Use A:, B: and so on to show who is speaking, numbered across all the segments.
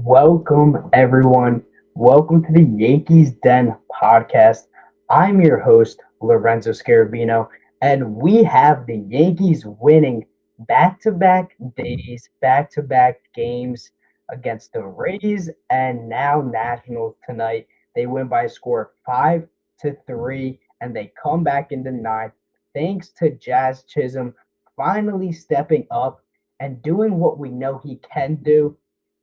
A: Welcome, everyone. Welcome to the Yankees Den podcast. I'm your host, Lorenzo Scarabino, and we have the Yankees winning back to back days, back to back games against the Rays and now Nationals tonight. They win by a score of 5-3, and they come back in the ninth thanks to Jazz Chisholm finally stepping up and doing what we know he can do.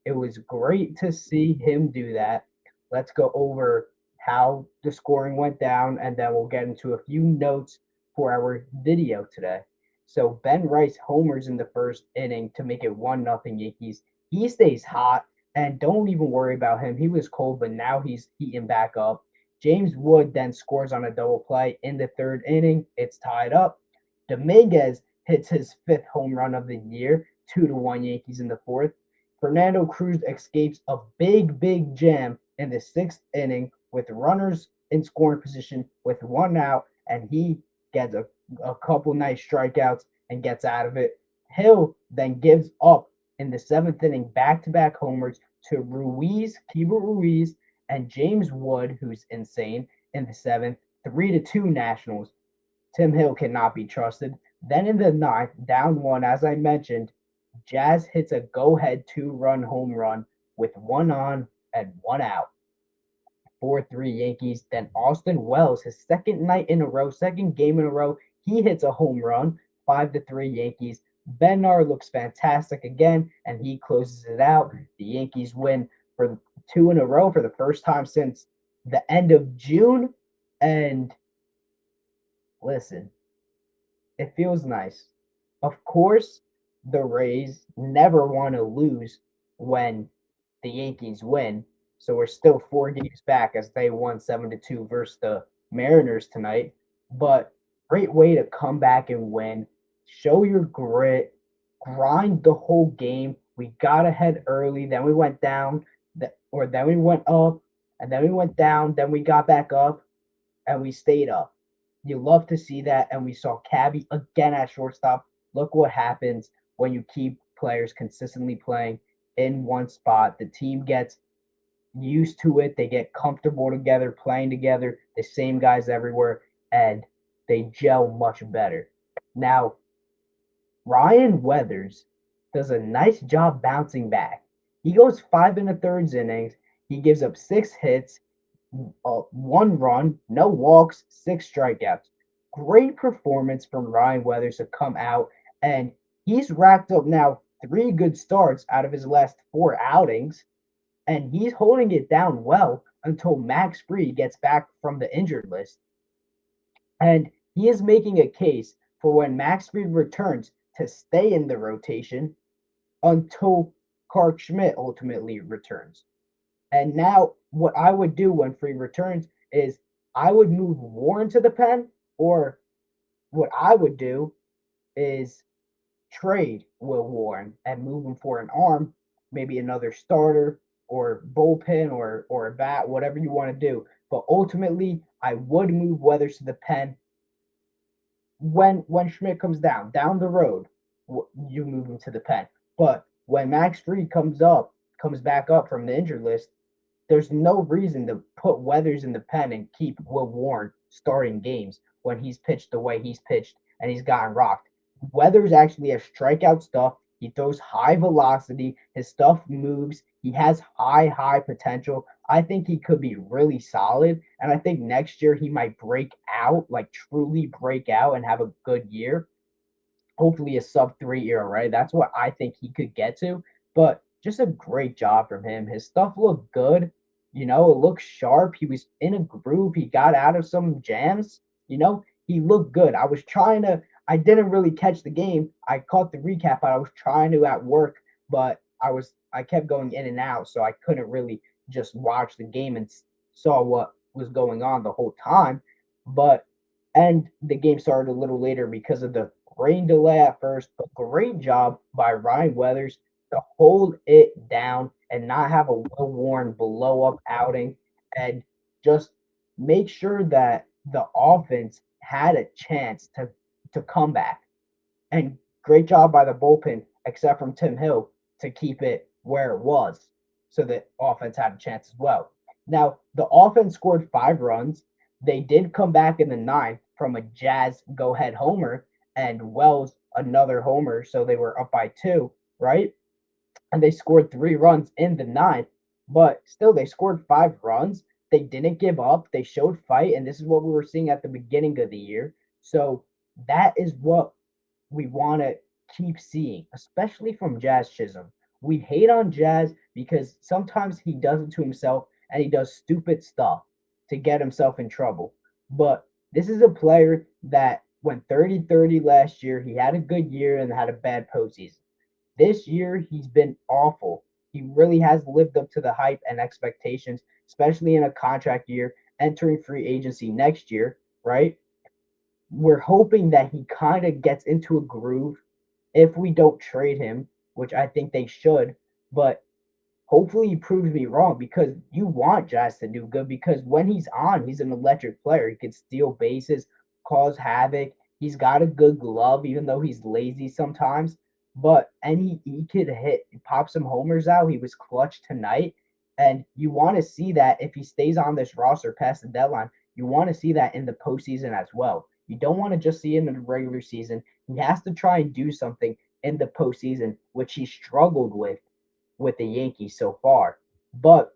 A: It was great to see him do that. Let's go over how the scoring went down, and then we'll get into a few notes for our video today. So Ben Rice homers in the first inning to make it 1-0 Yankees. He stays hot, and don't even worry about him. He was cold, but now he's heating back up. James Wood then scores on a double play in the third inning. It's tied up. Dominguez hits his fifth home run of the year, 2-1 Yankees in the fourth. Fernando Cruz escapes a big jam in the sixth inning with runners in scoring position with one out, and he gets a couple nice strikeouts and gets out of it. Hill then gives up in the seventh inning back-to-back homers to Keibert Ruiz, and James Wood, who's insane, in the seventh, 3-2 Nationals. Tim Hill cannot be trusted. Then in the ninth, down one, as I mentioned, Jazz hits a go-ahead two-run home run with one on and one out. 4-3 Yankees. Then Austin Wells, his second game in a row, he hits a home run. 5-3 Yankees. Bednar looks fantastic again, and he closes it out. The Yankees win for two in a row for the first time since the end of June. And listen, it feels nice. Of course, the Rays never want to lose when the Yankees win. So we're still 4 games back as they won 7-2 versus the Mariners tonight. But great way to come back and win. Show your grit, grind the whole game. We got ahead early, then we went down, or then we went up, and then we went down, then we got back up, and we stayed up. You love to see that, and we saw Cabby again at shortstop. Look what happens when you keep players consistently playing in one spot. The team gets used to it. They get comfortable together, playing together, the same guys everywhere, and they gel much better. Now, Ryan Weathers does a nice job bouncing back. He goes 5 1/3 innings. He gives up 6 hits, one run, no walks, 6 strikeouts. Great performance from Ryan Weathers to come out, and he's racked up now 3 good starts out of his last 4 outings, and he's holding it down well until Max Fried gets back from the injured list. And he is making a case for when Max Fried returns to stay in the rotation until Clark Schmidt ultimately returns. And now, what I would do when Fried returns is I would move Warren to the pen, or what I would do is trade Will Warren and move him for an arm, maybe another starter or bullpen or a bat, whatever you want to do. But ultimately, I would move Weathers to the pen when Schmidt comes down the road. You move him to the pen. But when Max Fried comes back up from the injured list, there's no reason to put Weathers in the pen and keep Will Warren starting games when he's pitched the way he's pitched and he's gotten rocked. Weathers actually has strikeout stuff. He throws high velocity. His stuff moves. He has high potential. I think he could be really solid. And I think next year he might break out, like truly break out and have a good year. Hopefully a sub 3 era, right? That's what I think he could get to. But just a great job from him. His stuff looked good. It looked sharp. He was in a groove. He got out of some jams. He looked good. I didn't really catch the game. I caught the recap, but I was trying to at work, but I kept going in and out, so I couldn't really just watch the game and saw what was going on the whole time. But and the game started a little later because of the rain delay at first. But great job by Ryan Weathers to hold it down and not have a Will Warren blow up outing, and just make sure that the offense had a chance to come back. And great job by the bullpen, except from Tim Hill, to keep it where it was. so the offense had a chance as well. Now, the offense scored 5 runs. They did come back in the ninth from a Jazz go ahead homer and Wells another homer, so they were up by 2, right? And they scored 3 runs in the ninth, but still they scored 5 runs. They didn't give up. They showed fight, and this is what we were seeing at the beginning of the year. So that is what we want to keep seeing, especially from Jazz Chisholm. We hate on Jazz because sometimes he does it to himself and he does stupid stuff to get himself in trouble. But this is a player that went 30-30 last year. He had a good year and had a bad postseason. This year, he's been awful. He really has lived up to the hype and expectations, especially in a contract year, entering free agency next year, right? We're hoping that he kind of gets into a groove if we don't trade him, which I think they should. But hopefully he proves me wrong because you want Jazz to do good because when he's on, he's an electric player. He can steal bases, cause havoc. He's got a good glove, even though he's lazy sometimes. But and he could pop some homers out. He was clutch tonight. And you want to see that if he stays on this roster past the deadline, you want to see that in the postseason as well. You don't want to just see him in the regular season. He has to try and do something in the postseason, which he struggled with the Yankees so far. But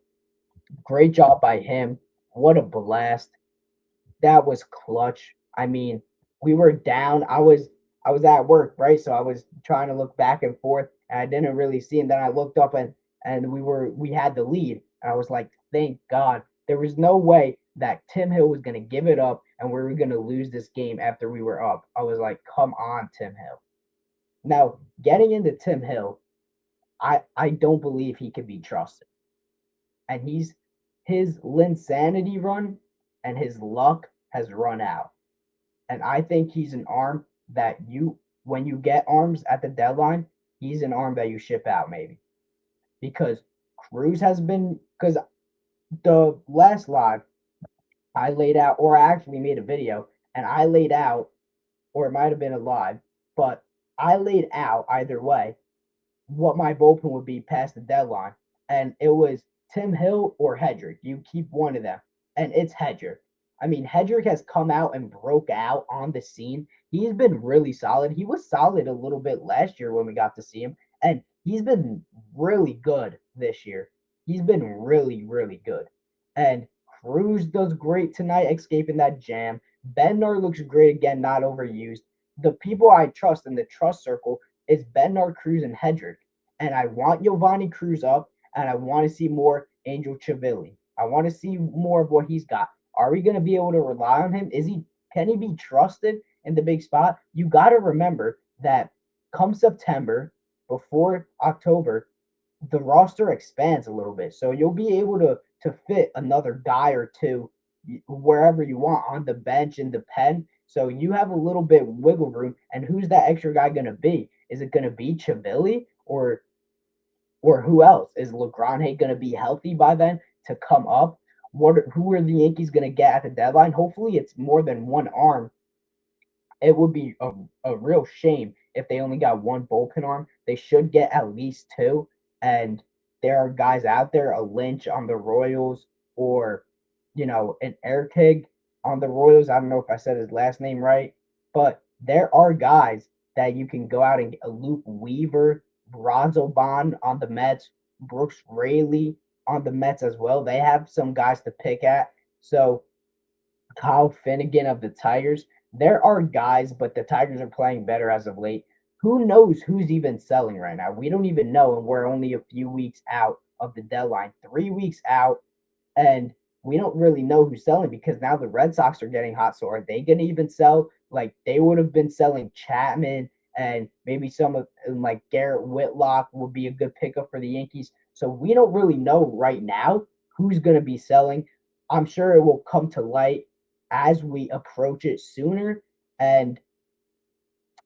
A: great job by him. What a blast. That was clutch. I mean, we were down. I was at work, right? So I was trying to look back and forth and I didn't really see him. Then I looked up and we had the lead. And I was like, thank God. There was no way that Tim Hill was going to give it up and we were going to lose this game after we were up. I was like, come on, Tim Hill. Now, getting into Tim Hill, I don't believe he can be trusted. And his Linsanity run and his luck has run out. And I think he's an arm that when you get arms at the deadline, he's an arm that you ship out maybe. Because Cruz has been because the last live I laid out, or I actually made a video and I laid out, or it might have been a live, but I laid out either way what my bullpen would be past the deadline, and it was Tim Hill or Hedrick. You keep one of them, and it's Hedrick. I mean, Hedrick has come out and broke out on the scene. He's been really solid. He was solid a little bit last year when we got to see him, and he's been really good this year. He's been really, really good. And Cruz does great tonight, escaping that jam. Bednar looks great again, not overused. The people I trust in the trust circle is Bednar, Cruz, and Hedrick. And I want Giovanni Cruz up, and I want to see more Angel Chavilli. I want to see more of what he's got. Are we going to be able to rely on him? Can he be trusted in the big spot? You got to remember that come September, before October, the roster expands a little bit. So you'll be able to fit another guy or two wherever you want on the bench in the pen. So you have a little bit wiggle room. And who's that extra guy going to be? Is it going to be Chavilli or who else? Is LaGrange going to be healthy by then to come up? Who are the Yankees going to get at the deadline? Hopefully, it's more than one arm. It would be a real shame if they only got one bullpen arm. They should get at least two. And there are guys out there, a Lynch on the Royals or, an Erkig on the Royals. I don't know if I said his last name right, but there are guys that you can go out and get. A Luke Weaver, Bronzoban on the Mets, Brooks Raley on the Mets as well. They have some guys to pick at. So Kyle Finnegan of the Tigers. There are guys, but the Tigers are playing better as of late. Who knows who's even selling right now? We don't even know, and we're only a few weeks out of the deadline, 3 weeks out, and we don't really know who's selling because now the Red Sox are getting hot. So are they going to even sell? Like they would have been selling Chapman and maybe some of like Garrett Whitlock would be a good pickup for the Yankees. So we don't really know right now who's going to be selling. I'm sure it will come to light as we approach it sooner, and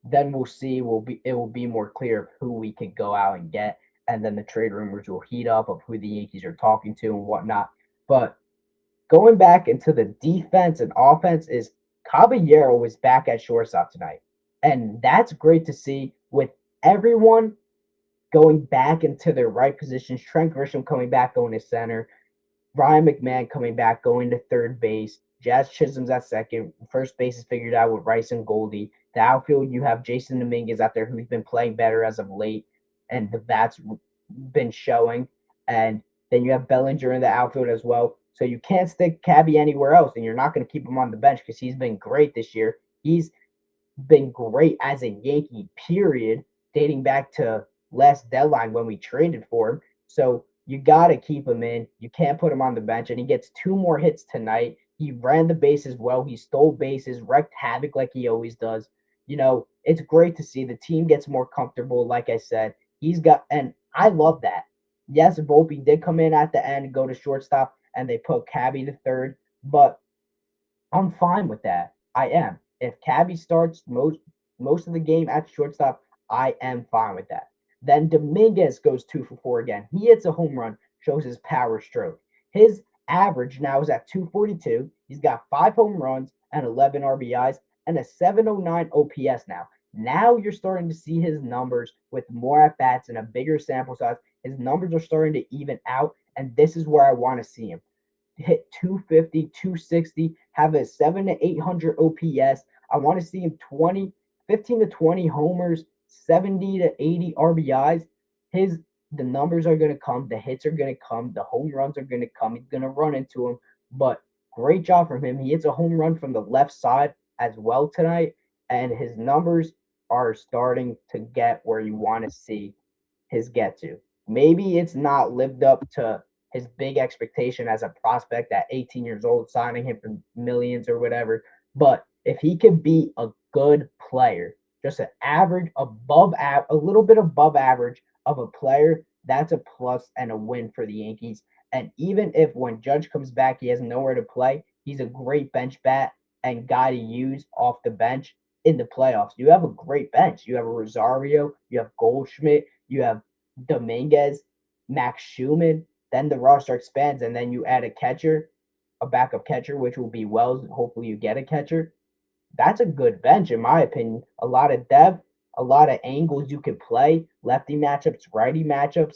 A: then we'll see. It will be more clear of who we can go out and get, and then the trade rumors will heat up of who the Yankees are talking to and whatnot. But going back into the defense and offense is Caballero was back at shortstop tonight, and that's great to see with everyone going back into their right positions. Trent Grisham coming back going to center. Ryan McMahon coming back, going to third base. Jazz Chisholm's at second. First base is figured out with Rice and Goldie. The outfield, you have Jason Dominguez out there who's been playing better as of late, and the bat's been showing. And then you have Bellinger in the outfield as well. So you can't stick Cabby anywhere else, and you're not going to keep him on the bench because he's been great this year. He's been great as a Yankee, period, dating back to last deadline when we traded for him. So you got to keep him in. You can't put him on the bench. And he gets 2 more hits tonight. He ran the bases well. He stole bases, wreaked havoc like he always does. It's great to see the team gets more comfortable. Like I said, and I love that. Yes, Volpe did come in at the end, go to shortstop, and they put Cabby to third, but I'm fine with that. I am. If Cabby starts most of the game at shortstop, I am fine with that. Then Dominguez goes 2 for 4 again. He hits a home run, shows his power stroke. His average now is at 242. He's got 5 home runs and 11 RBIs and a 709 OPS now. Now you're starting to see his numbers with more at bats and a bigger sample size. His numbers are starting to even out, and this is where I want to see him hit 250, 260, have a 7 to 800 OPS. I want to see him 15 to 20 homers, 70 to 80 RBIs. The numbers are going to come, the hits are going to come, the home runs are going to come. He's going to run into them, but great job from him. He hits a home run from the left side as well tonight, and his numbers are starting to get where you want to see his get to. Maybe it's not lived up to his big expectation as a prospect at 18 years old, signing him for millions or whatever. But if he can be a good player, just an average, a little bit above average of a player, that's a plus and a win for the Yankees. And even if when Judge comes back, he has nowhere to play, he's a great bench bat and guy to use off the bench in the playoffs. You have a great bench. You have a Rosario, you have Goldschmidt, you have Dominguez, Max Schumann. Then the roster expands, and then you add a backup catcher, which will be Wells. Hopefully, you get a catcher. That's a good bench, in my opinion. A lot of depth, a lot of angles you can play, lefty matchups, righty matchups,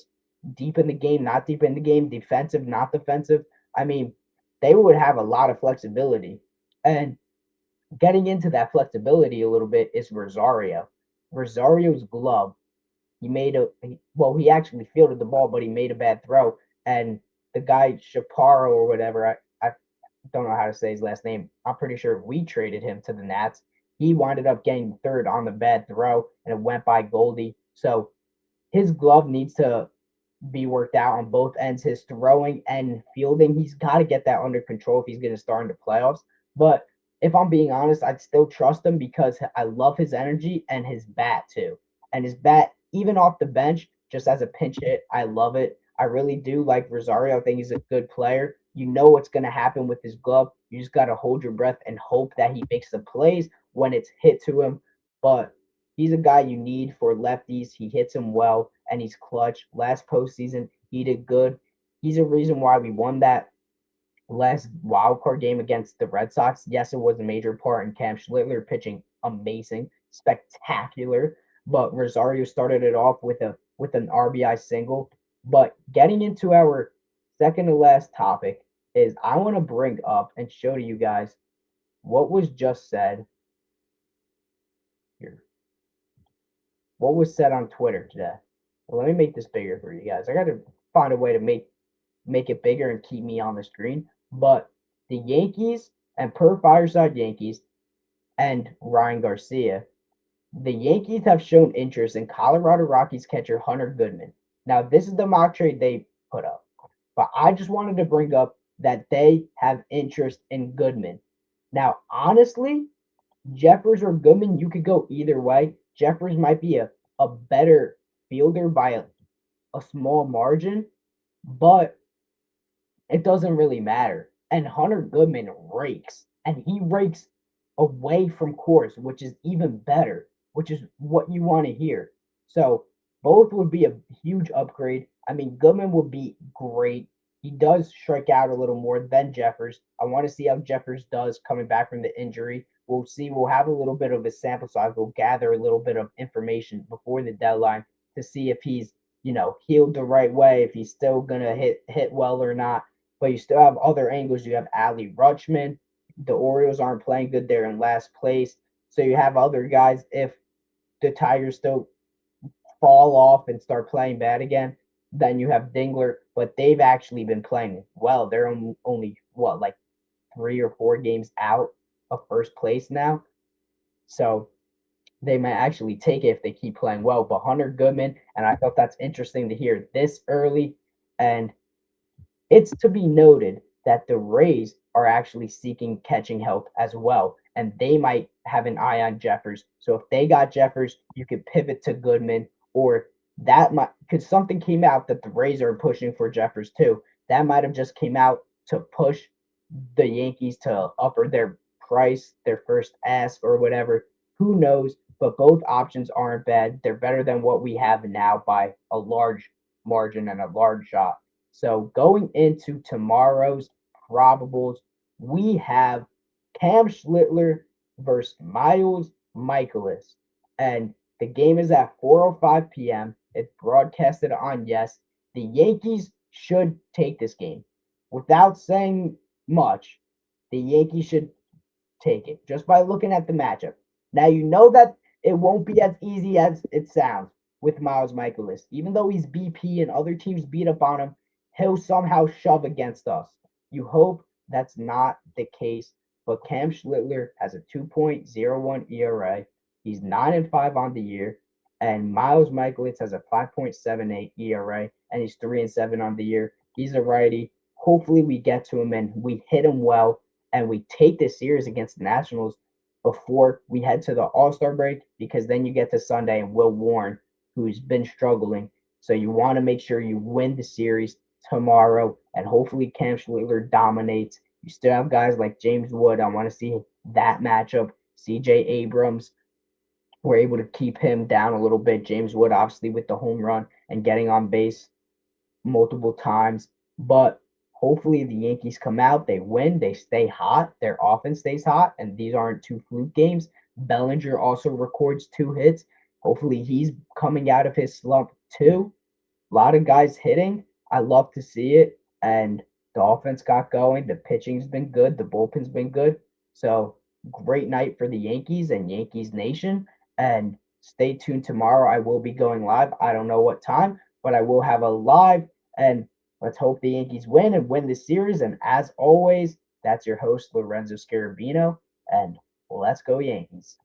A: deep in the game, not deep in the game, defensive, not defensive. I mean, they would have a lot of flexibility. And getting into that flexibility a little bit is Rosario. Rosario's glove. He actually fielded the ball, but he made a bad throw. And the guy Chaparro or whatever, I don't know how to say his last name. I'm pretty sure we traded him to the Nats. He winded up getting third on the bad throw, and it went by Goldie. So his glove needs to be worked out on both ends. His throwing and fielding, he's got to get that under control if he's going to start in the playoffs. But if I'm being honest, I'd still trust him because I love his energy and his bat too. And his bat, even off the bench, just as a pinch hit, I love it. I really do like Rosario. I think he's a good player. You know what's going to happen with his glove. You just got to hold your breath and hope that he makes the plays when it's hit to him. But he's a guy you need for lefties. He hits him well, and he's clutch. Last postseason, he did good. He's a reason why we won that last wild card game against the Red Sox. Yes, it was a major part in Cam Schlittler pitching amazing, spectacular. But Rosario started it off with an RBI single. But getting into our second to last topic is I want to bring up and show to you guys what was just said here. What was said on Twitter today. Well, let me make this bigger for you guys. I got to find a way to make it bigger and keep me on the screen. But the Yankees and per Fireside Yankees and Ryan Garcia, the Yankees have shown interest in Colorado Rockies catcher Hunter Goodman. Now, this is the mock trade they put up. But I just wanted to bring up that they have interest in Goodman. Now, honestly, Jeffers or Goodman, you could go either way. Jeffers might be a better fielder by a small margin, but it doesn't really matter. And Hunter Goodman rakes, and he rakes away from course, which is even better, which is what you want to hear. So both would be a huge upgrade. I mean, Goodman would be great. He does strike out a little more than Jeffers. I want to see how Jeffers does coming back from the injury. We'll see. We'll have a little bit of a sample size. We'll gather a little bit of information before the deadline to see if he's healed the right way, if he's still gonna hit well or not. But you still have other angles. You have Ali Rutschman. The Orioles aren't playing good; they're in last place. So you have other guys. If the Tigers still fall off and start playing bad again, then you have Dingler. But they've actually been playing well. They're only what, like 3 or 4 games out of first place now. So they might actually take it if they keep playing well. But Hunter Goodman, and I thought that's interesting to hear this early. And it's to be noted that the Rays are actually seeking catching help as well, and they might have an eye on Jeffers. So if they got Jeffers, you could pivot to Goodman, or that might, because something came out that the Rays are pushing for Jeffers too. That might have just came out to push the Yankees to upper their price, their first ask or whatever. Who knows? But both options aren't bad. They're better than what we have now by a large margin and a large shot. So going into tomorrow's probables, we have Cam Schlittler versus Miles Michaelis. And the game is at 4:05 p.m. It's broadcasted on Yes. The Yankees should take this game. Without saying much, the Yankees should take it just by looking at the matchup. Now you know that it won't be as easy as it sounds with Miles Michaelis. Even though he's BP and other teams beat up on him, he'll somehow shove against us. You hope that's not the case. But Cam Schlittler has a 2.01 ERA. He's 9-5 on the year. And Miles Michaelis has a 5.78 ERA, and he's 3-7 on the year. He's a righty. Hopefully we get to him and we hit him well and we take this series against the Nationals before we head to the All-Star break, because then you get to Sunday and Will Warren, who's been struggling. So you want to make sure you win the series tomorrow, and hopefully Cam Schlittler dominates. You still have guys like James Wood. I want to see that matchup. CJ Abrams, we're able to keep him down a little bit. James Wood, obviously, with the home run and getting on base multiple times. But hopefully the Yankees come out, they win, they stay hot, their offense stays hot, and these aren't two fluke games. Bellinger also records 2 hits. Hopefully he's coming out of his slump too. A lot of guys hitting. I love to see it. And the offense got going. The pitching's been good. The bullpen's been good. So great night for the Yankees and Yankees Nation. And stay tuned tomorrow. I will be going live. I don't know what time, but I will have a live. And let's hope the Yankees win and win this series. And as always, that's your host, Lorenzo Scarabino. And let's go, Yankees.